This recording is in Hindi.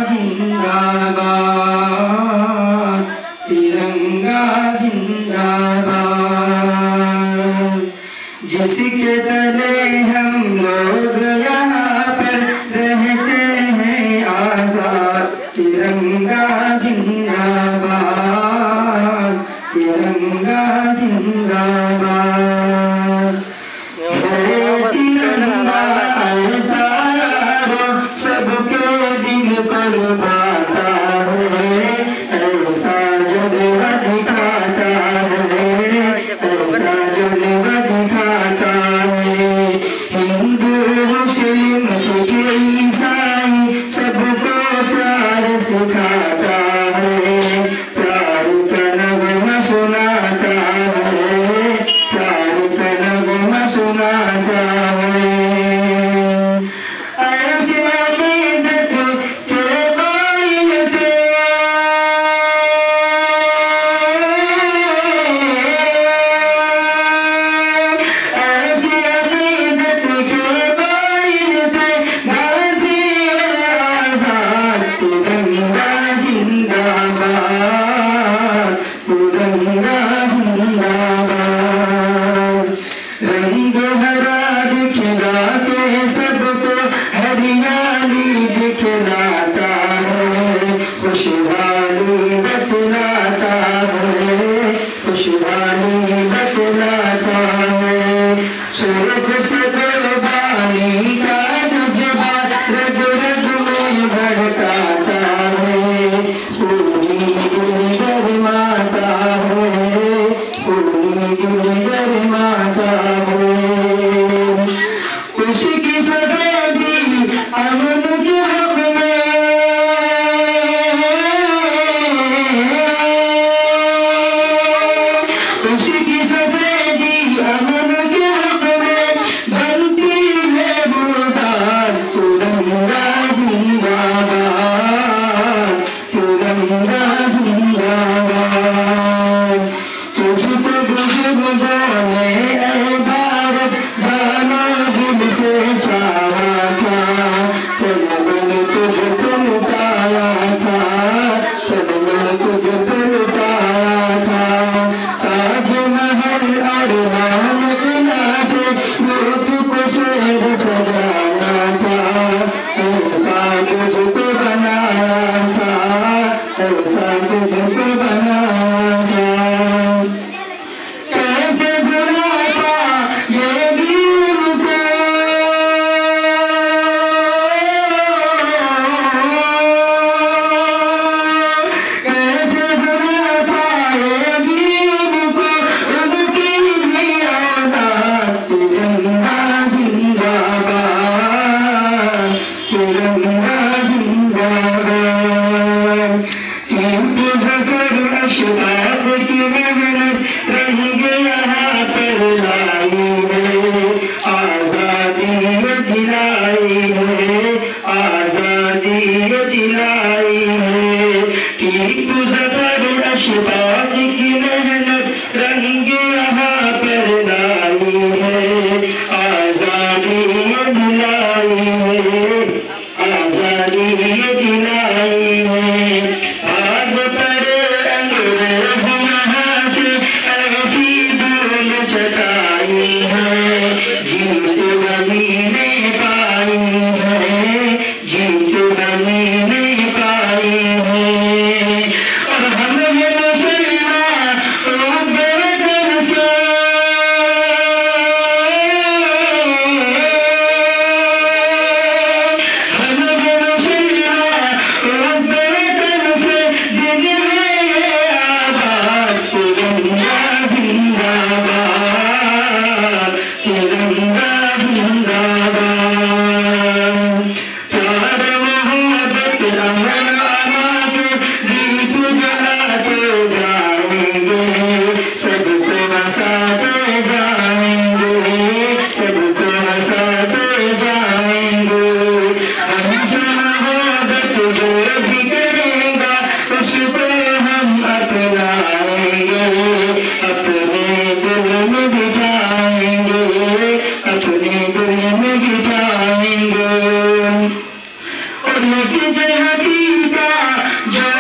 जिंदाबाद तिरंगा जिंदाबाद। जिसके तले हम लोग यहाँ पर रहते हैं आजाद तिरंगा जिंदाबाद तिरंगा जिंदाबाद। तिरंगा ऐसा सबके दिल पर बाता है, ऐसा जलवा दिखाता है, ऐसा जलवा दिखाता है। हिंदू मुस्लिम सिख ईसाई सबको प्यार सिखाता है, प्यार का नगमा सुनाता है, प्यार का नगमा सुनाता है। रंग हरा दिखला के सबको हरियाली दिखलाता है, खुशहाली बतलाता है, खुशहाली बतलाता है। सुर्ख से कुर्बानी का जज्बा रग रग में भड़काता है, पूरी दुनिया गरमाता है, पूरी दुनिया गरमाता है। उसकी सदैवी अमन के हक में, उसकी सदैवी अमन के हक में बनती है मुर्दाद तिरंगा जिंदाबाद तिरंगा जिंदाबाद। तुझको बुजुर्गों ने ऐ भारत जाना दिल से चाहा था, तन मन तुझको लुटाया था, तन मन तुझको लुटाया था। ताजमहल और लाल किला से तुझको शेर सजाया था, ऐसा तुझको बनाया था, ऐसा तुझको बनाया था। कैसे भुलाता ये दिन को, कैसे भुलाता ये दिन को, उनकी भी औलाद तिरंगा जिंदाबाद तिरंगा जिंदाबाद। टीपू ज़फ़र अशफाक़ की मेहनत रंग यहाँ पर लाई है, आज़ादी दिलाई है, आज़ादी दिलाई है। टीपू ज़फ़र अशफाक़ की मेहनत रंग यहाँ पर लाई है, आज़ादी दिलाई है, आज़ादी दिलाई है। भाग पड़े अंग्रेज यहाँ से ऐसी धूल चटाई है, जीत गमी ने पाई है, जीत गमी ने पाई है। और हम ये मुसलमान गर्दन से, हम ये मुसलमान मुझे हकीका जो